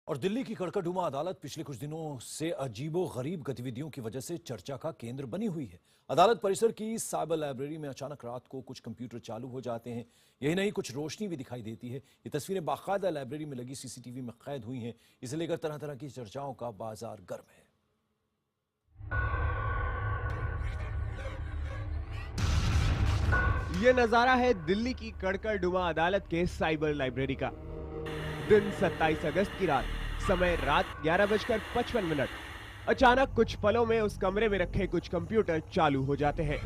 और दिल्ली की कड़कड़डूमा अदालत पिछले कुछ दिनों से अजीबो-गरीब गतिविधियों की वजह से चर्चा का केंद्र बनी हुई है। अदालत परिसर की साइबर लाइब्रेरी में अचानक रात को कुछ कंप्यूटर चालू हो जाते हैं। यही नहीं, कुछ रोशनी भी दिखाई देती है। ये तस्वीरें बाकायदा लाइब्रेरी में लगी सीसीटीवी में कैद हुई हैं। इसे लेकर तरह तरह की चर्चाओं का बाजार गर्म है। ये नजारा है दिल्ली की कड़कड़डूमा अदालत के साइबर लाइब्रेरी का। दिन 27 अगस्त की रात, समय रात 11:55। अचानक कुछ पलों में उस कमरे में रखे कुछ कंप्यूटर चालू हो जाते हैं।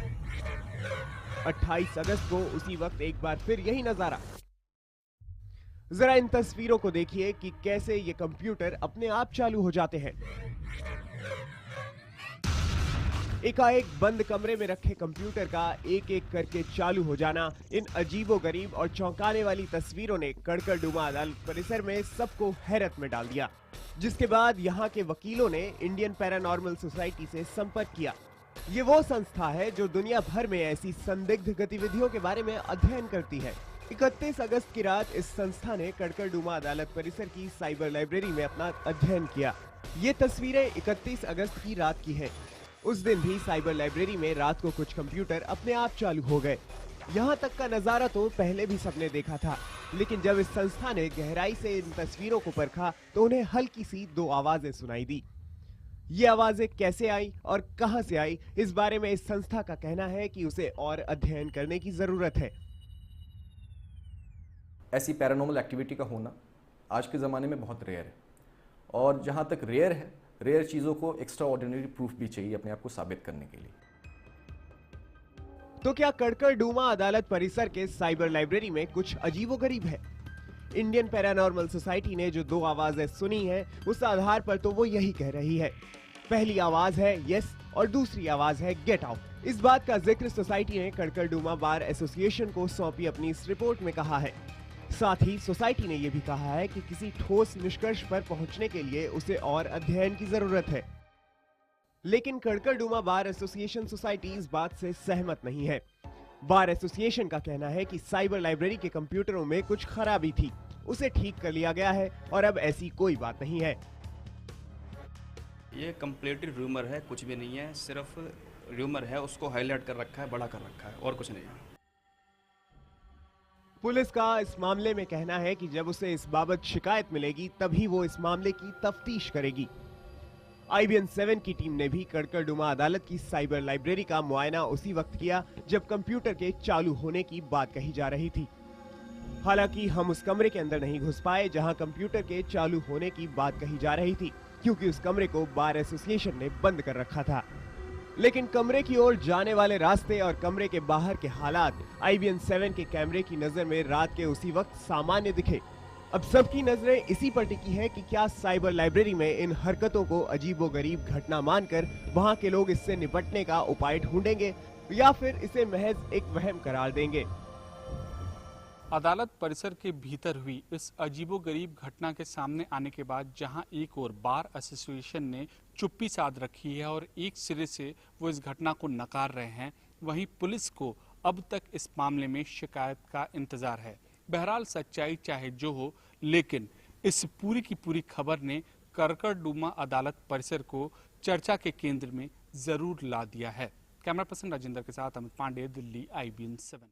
28 अगस्त को उसी वक्त एक बार फिर यही नजारा। जरा इन तस्वीरों को देखिए कि कैसे ये कंप्यूटर अपने आप चालू हो जाते हैं। एकाएक बंद कमरे में रखे कंप्यूटर का एक एक करके चालू हो जाना, इन अजीबोगरीब और चौंकाने वाली तस्वीरों ने कड़कड़डूमा अदालत परिसर में सबको हैरत में डाल दिया। जिसके बाद यहाँ के वकीलों ने इंडियन पैरानॉर्मल सोसाइटी से संपर्क किया। ये वो संस्था है जो दुनिया भर में ऐसी संदिग्ध गतिविधियों के बारे में अध्ययन करती है। 31 अगस्त की रात इस संस्था ने कड़कड़डूमा अदालत परिसर की साइबर लाइब्रेरी में अपना अध्ययन किया। ये तस्वीरें 31 अगस्त की रात की हैं। उस दिन भी साइबर लाइब्रेरी में रात को कुछ कंप्यूटर अपने आप चालू हो गए। यहाँ तक का नजारा तो पहले भी सबने देखा था, लेकिन जब इस संस्था ने गहराई से इन तस्वीरों को परखा तो उन्हें हल्की सी दो आवाजें सुनाई दी। ये आवाजें कैसे आई और कहां से आई, इस बारे में इस संस्था का कहना है कि उसे और अध्ययन करने की जरूरत है। ऐसी पैरानॉर्मल एक्टिविटी का होना आज के ज़माने में बहुत रेयर है, और जहाँ तक रेयर है, रेयर चीज़ों को एक्स्ट्रा ऑर्डिनरी प्रूफ भी चाहिए अपने आप को साबित करने के लिए। तो क्या कड़कड़डूमा अदालत परिसर के साइबर लाइब्रेरी में कुछ अजीबोगरीब है? इंडियन पैरानॉर्मल सोसाइटी ने जो दो आवाजें सुनी हैं, उस आधार पर तो वो यही कह रही है। पहली आवाज है यस और दूसरी आवाज है गेट आउट। इस बात का जिक्र सोसाइटी ने कड़कड़डूमा बार एसोसिएशन को सौंपी अपनी इस रिपोर्ट में कहा है। साथ ही सोसाइटी ने यह भी कहा है कि किसी ठोस निष्कर्ष पर पहुंचने के लिए उसे और अध्ययन की जरूरत है। लेकिन कड़कड़डूमा बार एसोसिएशन सोसाइटी इस बात से सहमत नहीं है। बार एसोसिएशन का कहना है कि साइबर लाइब्रेरी के कंप्यूटरों में कुछ खराबी थी, उसे ठीक कर लिया गया है और अब ऐसी कोई बात नहीं है। ये कंप्लीटली रूमर है, कुछ भी नहीं है, सिर्फ रूमर है, उसको हाईलाइट कर रखा है, बड़ा कर रखा है, और कुछ नहीं है। पुलिस का इस मामले में कहना है कि जब उसे इस बाबत शिकायत मिलेगी तभी वो इस मामले की तफ्तीश करेगी। IBN 7 की टीम ने भी कड़कड़डूमा अदालत की साइबर लाइब्रेरी का मुआयना उसी वक्त किया जब कंप्यूटर के चालू होने की बात कही जा रही थी। हालांकि हम उस कमरे के अंदर नहीं घुस पाए जहां कंप्यूटर के चालू होने की बात कही जा रही थी, क्योंकि उस कमरे को बार एसोसिएशन ने बंद कर रखा था। लेकिन कमरे की ओर जाने वाले रास्ते और कमरे के बाहर के हालात IBN 7 के कैमरे की नजर में रात के उसी वक्त सामान्य दिखे। अब सबकी नजरें इसी पर टिकी हैं कि क्या साइबर लाइब्रेरी में इन हरकतों को अजीबोगरीब घटना मानकर वहां के लोग इससे निपटने का उपाय ढूंढेंगे या फिर इसे महज एक वहम करार देंगे। अदालत परिसर के भीतर हुई इस अजीबोगरीब घटना के सामने आने के बाद जहां एक और बार एसोसिएशन ने चुप्पी साध रखी है और एक सिरे से वो इस घटना को नकार रहे हैं, वहीं पुलिस को अब तक इस मामले में शिकायत का इंतजार है। बहरहाल सच्चाई चाहे जो हो, लेकिन इस पूरी की पूरी खबर ने कड़कड़डूमा अदालत परिसर को चर्चा के केंद्र में जरूर ला दिया है। कैमरा पर्सन राजेंद्र के साथ अमित पांडे, दिल्ली, IBN 7।